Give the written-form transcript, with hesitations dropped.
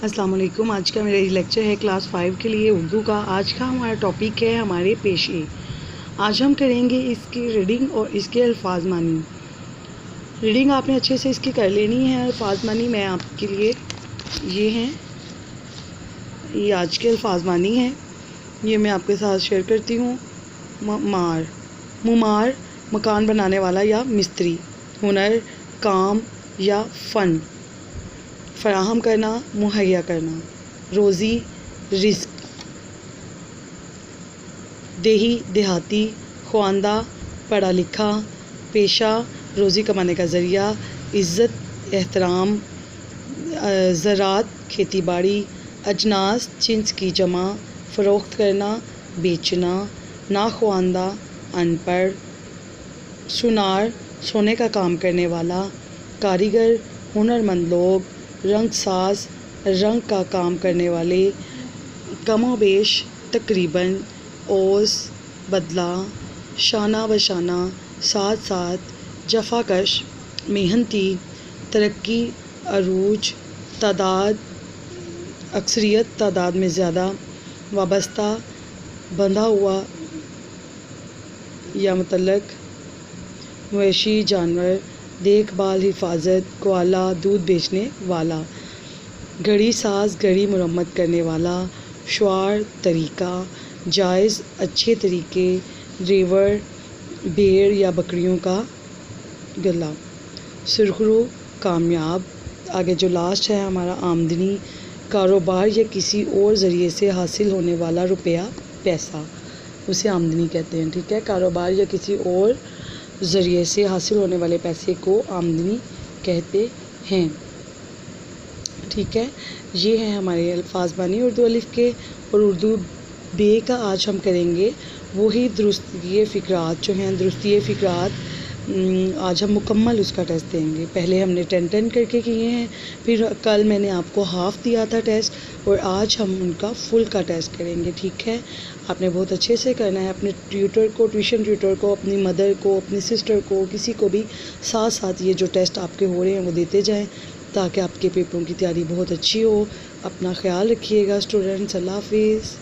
السلام علیکم۔ آج کا میرا لیکچر ہے کلاس 5 کے لیے اردو کا۔ آج کا ہمارا ٹاپک ہے ہمارے پیشے۔ آج ہم کریں گے اس کی ریڈنگ اور اس کے الفاظ مانی۔ ریڈنگ آپ نے اچھے سے اس کی کر لینی ہے، الفاظ مانی میں آپ کے لیے یہ ہیں، یہ آج کے الفاظ مانی ہیں، یہ میں آپ کے ساتھ شیئر کرتی ہوں۔ معمار مکان بنانے والا یا مستری، ہنر کام یا فن، فراہم کرنا مہیا کرنا، روزی رزق، دیہی دیہاتی، خواندہ پڑھا لکھا، پیشہ روزی کمانے کا ذریعہ، عزت احترام، زراعت کھیتی باڑی، اجناس جنس کی جمع، فروخت کرنا بیچنا، ناخواندہ ان پڑھ، سونار سونے کا کام کرنے والا، کاریگر ہنرمند لوگ، رنگ ساز رنگ کا کام کرنے والے، کم و بیش تقریباً، اوز بدلہ، شانہ بشانہ، ساتھ ساتھ، جفا کش محنتی، ترقی عروج، تعداد اکثریت تعداد میں زیادہ، وابستہ بندھا ہوا یا متعلق، مویشی جانور، دیکھ بھال حفاظت، گوالا دودھ بیچنے والا، گھڑی ساز گھڑی مرمت کرنے والا، شعار طریقہ، جائز اچھے طریقے، ریوڑ بھیڑ یا بکریوں کا گلا، سرخرو کامیاب۔ آگے جو لاسٹ ہے ہمارا آمدنی، کاروبار یا کسی اور ذریعے سے حاصل ہونے والا روپیہ پیسہ، اسے آمدنی کہتے ہیں، ٹھیک ہے۔ کاروبار یا کسی اور ذریعے سے حاصل ہونے والے پیسے کو آمدنی کہتے ہیں، ٹھیک ہے۔ یہ ہیں ہمارے الفاظ بانی اردو الف کے، اور اردو بے کا آج ہم کریں گے وہی درستگی فقرات جو ہیں، درستی فقرات آج ہم مکمل اس کا ٹیسٹ دیں گے۔ پہلے ہم نے 10 کر کے کیے ہیں، پھر کل میں نے آپ کو ہاف دیا تھا ٹیسٹ، اور آج ہم ان کا فل کا ٹیسٹ کریں گے، ٹھیک ہے۔ آپ نے بہت اچھے سے کرنا ہے، اپنے ٹیوٹر کو، ٹیوشن ٹیوٹر کو، اپنی مدر کو، اپنی سسٹر کو، کسی کو بھی ساتھ ساتھ یہ جو ٹیسٹ آپ کے ہو رہے ہیں وہ دیتے جائیں، تاکہ آپ کے پیپروں کی تیاری بہت اچھی ہو۔ اپنا خیال رکھیے گا اسٹوڈنٹس، اللہ حافظ۔